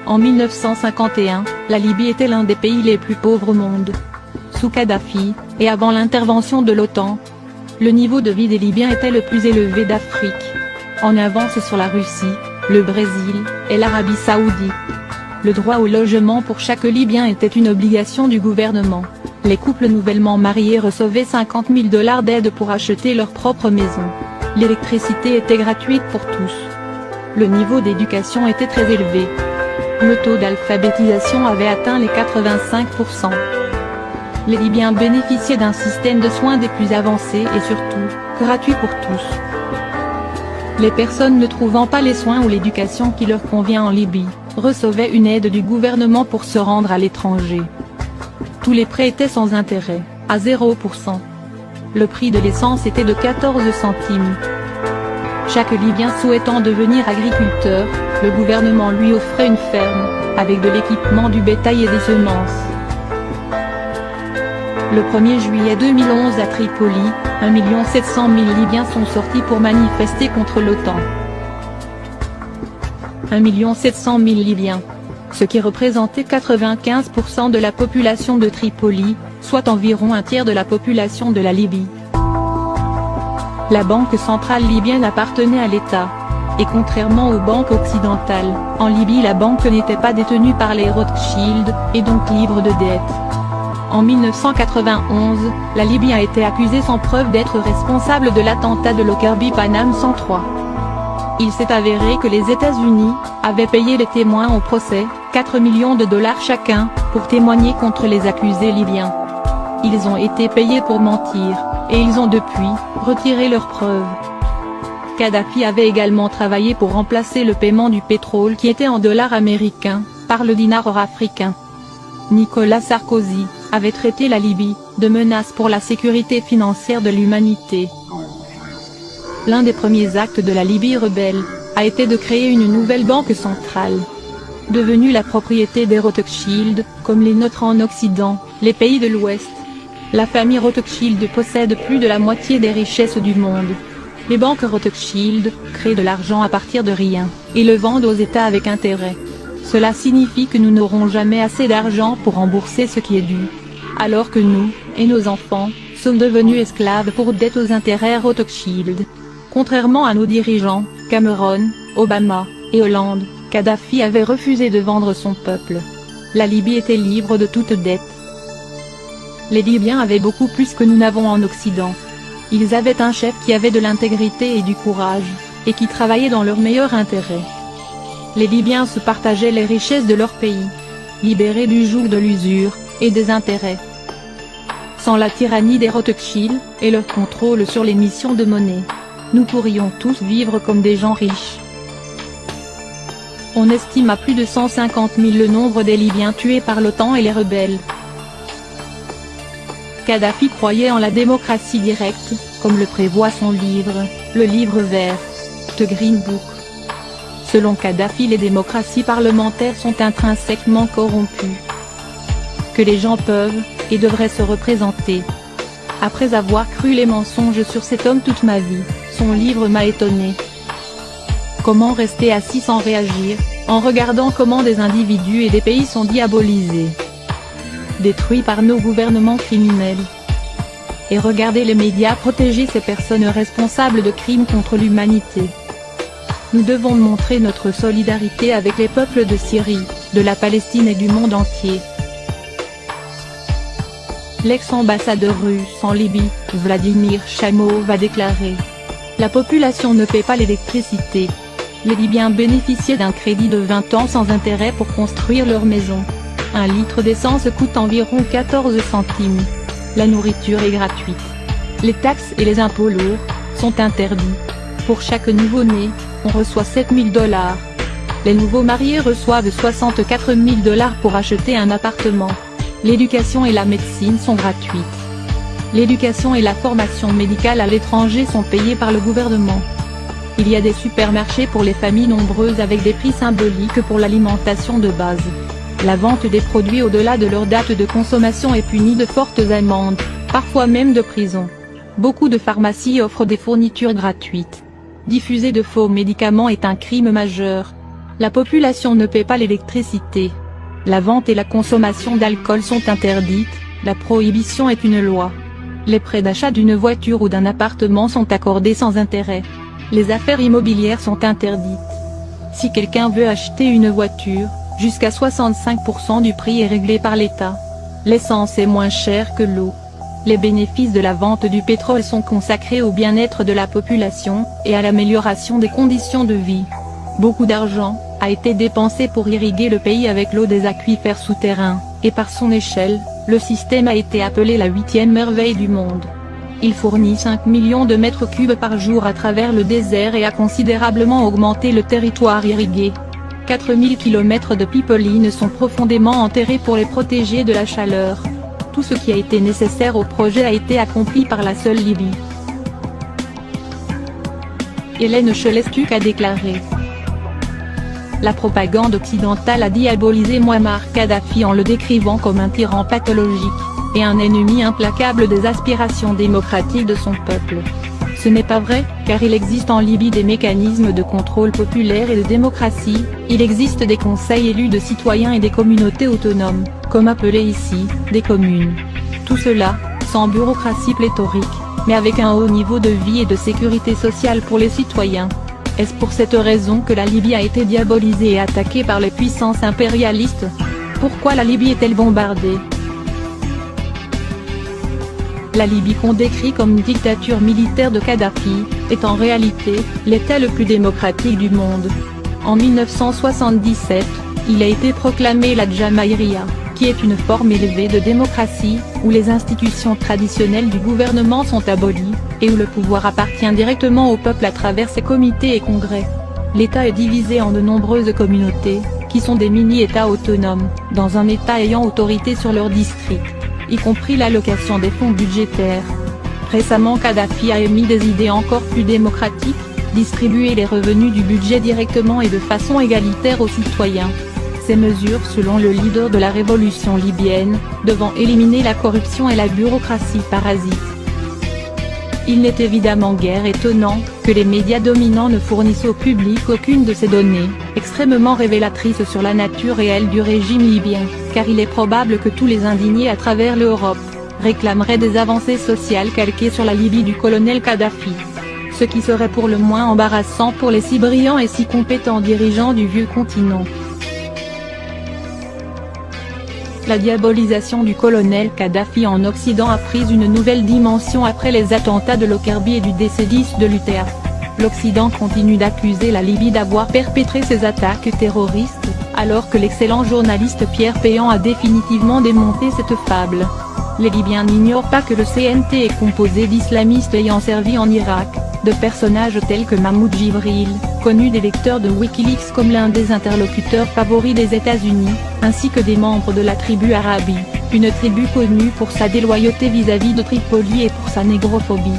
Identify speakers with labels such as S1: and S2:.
S1: En 1951, la Libye était l'un des pays les plus pauvres au monde. Sous Kadhafi, et avant l'intervention de l'OTAN, le niveau de vie des Libyens était le plus élevé d'Afrique. En avance sur la Russie, le Brésil, et l'Arabie Saoudite. Le droit au logement pour chaque Libyen était une obligation du gouvernement. Les couples nouvellement mariés recevaient 50 000 $ d'aide pour acheter leur propre maison. L'électricité était gratuite pour tous. Le niveau d'éducation était très élevé. Le taux d'alphabétisation avait atteint les 85%. Les Libyens bénéficiaient d'un système de soins des plus avancés et surtout, gratuit pour tous. Les personnes ne trouvant pas les soins ou l'éducation qui leur convient en Libye, recevaient une aide du gouvernement pour se rendre à l'étranger. Tous les prêts étaient sans intérêt, à 0%. Le prix de l'essence était de 14 centimes. Chaque Libyen souhaitant devenir agriculteur, le gouvernement lui offrait une ferme, avec de l'équipement du bétail et des semences. Le 1er juillet 2011 à Tripoli, 1 700 000 Libyens sont sortis pour manifester contre l'OTAN. 1 700 000 Libyens, ce qui représentait 95% de la population de Tripoli, soit environ un tiers de la population de la Libye. La banque centrale libyenne appartenait à l'État. Et contrairement aux banques occidentales, en Libye la banque n'était pas détenue par les Rothschild, et donc libre de dettes. En 1991, la Libye a été accusée sans preuve d'être responsable de l'attentat de Lockerbie Paname 103. Il s'est avéré que les États-Unis avaient payé les témoins au procès, 4 millions de $ chacun, pour témoigner contre les accusés libyens. Ils ont été payés pour mentir, et ils ont depuis retiré leurs preuves. Kadhafi avait également travaillé pour remplacer le paiement du pétrole qui était en dollars américains, par le dinar africain. Nicolas Sarkozy avait traité la Libye de menace pour la sécurité financière de l'humanité. L'un des premiers actes de la Libye rebelle a été de créer une nouvelle banque centrale. Devenue la propriété des Rothschild, comme les nôtres en Occident, les pays de l'Ouest. La famille Rothschild possède plus de la moitié des richesses du monde. Les banques Rothschild créent de l'argent à partir de rien, et le vendent aux États avec intérêt. Cela signifie que nous n'aurons jamais assez d'argent pour rembourser ce qui est dû. Alors que nous, et nos enfants, sommes devenus esclaves pour dette aux intérêts Rothschild. Contrairement à nos dirigeants, Cameron, Obama, et Hollande, Kadhafi avait refusé de vendre son peuple. La Libye était libre de toute dette. Les Libyens avaient beaucoup plus que nous n'avons en Occident. Ils avaient un chef qui avait de l'intégrité et du courage, et qui travaillait dans leur meilleur intérêt. Les Libyens se partageaient les richesses de leur pays, libérés du joug de l'usure, et des intérêts. Sans la tyrannie des Rothschild, et leur contrôle sur l'émission de monnaie, nous pourrions tous vivre comme des gens riches. On estime à plus de 150 000 le nombre des Libyens tués par l'OTAN et les rebelles. Kadhafi croyait en la démocratie directe, comme le prévoit son livre, le livre vert, The Green Book. Selon Kadhafi, les démocraties parlementaires sont intrinsèquement corrompues. Que les gens peuvent, et devraient se représenter. Après avoir cru les mensonges sur cet homme toute ma vie, son livre m'a étonné. Comment rester assis sans réagir, en regardant comment des individus et des pays sont diabolisés, détruits par nos gouvernements criminels. Et regarder les médias protéger ces personnes responsables de crimes contre l'humanité. Nous devons montrer notre solidarité avec les peuples de Syrie, de la Palestine et du monde entier. L'ex-ambassadeur russe en Libye, Vladimir Chamov, a déclaré: la population ne paie pas l'électricité. Les Libyens bénéficiaient d'un crédit de 20 ans sans intérêt pour construire leur maison. Un litre d'essence coûte environ 14 centimes. La nourriture est gratuite. Les taxes et les impôts lourds sont interdits. Pour chaque nouveau-né, on reçoit 7 000 $. Les nouveaux mariés reçoivent 64 000 $ pour acheter un appartement. L'éducation et la médecine sont gratuites. L'éducation et la formation médicale à l'étranger sont payées par le gouvernement. Il y a des supermarchés pour les familles nombreuses avec des prix symboliques pour l'alimentation de base. La vente des produits au-delà de leur date de consommation est punie de fortes amendes, parfois même de prison. Beaucoup de pharmacies offrent des fournitures gratuites. Diffuser de faux médicaments est un crime majeur. La population ne paie pas l'électricité. La vente et la consommation d'alcool sont interdites, la prohibition est une loi. Les prêts d'achat d'une voiture ou d'un appartement sont accordés sans intérêt. Les affaires immobilières sont interdites. Si quelqu'un veut acheter une voiture, jusqu'à 65% du prix est réglé par l'État. L'essence est moins chère que l'eau. Les bénéfices de la vente du pétrole sont consacrés au bien-être de la population, et à l'amélioration des conditions de vie. Beaucoup d'argent a été dépensé pour irriguer le pays avec l'eau des aquifères souterrains, et par son échelle, le système a été appelé la 8e merveille du monde. Il fournit 5 millions de mètres cubes par jour à travers le désert et a considérablement augmenté le territoire irrigué. 4000 km de pipelines sont profondément enterrés pour les protéger de la chaleur. Tout ce qui a été nécessaire au projet a été accompli par la seule Libye. Hélène Chelestuc a déclaré: la propagande occidentale a diabolisé Mouammar Kadhafi en le décrivant comme un tyran pathologique, et un ennemi implacable des aspirations démocratiques de son peuple. Ce n'est pas vrai, car il existe en Libye des mécanismes de contrôle populaire et de démocratie, il existe des conseils élus de citoyens et des communautés autonomes, comme appelées ici, des communes. Tout cela, sans bureaucratie pléthorique, mais avec un haut niveau de vie et de sécurité sociale pour les citoyens. Est-ce pour cette raison que la Libye a été diabolisée et attaquée par les puissances impérialistes? Pourquoi la Libye est-elle bombardée? La Libye qu'on décrit comme dictature militaire de Kadhafi, est en réalité, l'État le plus démocratique du monde. En 1977, il a été proclamé la Jamaïria, qui est une forme élevée de démocratie, où les institutions traditionnelles du gouvernement sont abolies, et où le pouvoir appartient directement au peuple à travers ses comités et congrès. L'État est divisé en de nombreuses communautés, qui sont des mini-États autonomes, dans un État ayant autorité sur leur district, y compris l'allocation des fonds budgétaires. Récemment Kadhafi a émis des idées encore plus démocratiques, distribuer les revenus du budget directement et de façon égalitaire aux citoyens. Ces mesures, selon le leader de la révolution libyenne, devant éliminer la corruption et la bureaucratie parasite. Il n'est évidemment guère étonnant que les médias dominants ne fournissent au public aucune de ces données, extrêmement révélatrices sur la nature réelle du régime libyen, car il est probable que tous les indignés à travers l'Europe réclameraient des avancées sociales calquées sur la Libye du colonel Kadhafi. Ce qui serait pour le moins embarrassant pour les si brillants et si compétents dirigeants du vieux continent. La diabolisation du colonel Kadhafi en Occident a pris une nouvelle dimension après les attentats de Lockerbie et du décès de l'UTF. L'Occident continue d'accuser la Libye d'avoir perpétré ces attaques terroristes, alors que l'excellent journaliste Pierre Péan a définitivement démonté cette fable. Les Libyens n'ignorent pas que le CNT est composé d'islamistes ayant servi en Irak, de personnages tels que Mahmoud Jibril, connu des lecteurs de Wikileaks comme l'un des interlocuteurs favoris des États-Unis, ainsi que des membres de la tribu Arabi, une tribu connue pour sa déloyauté vis-à-vis de Tripoli et pour sa négrophobie.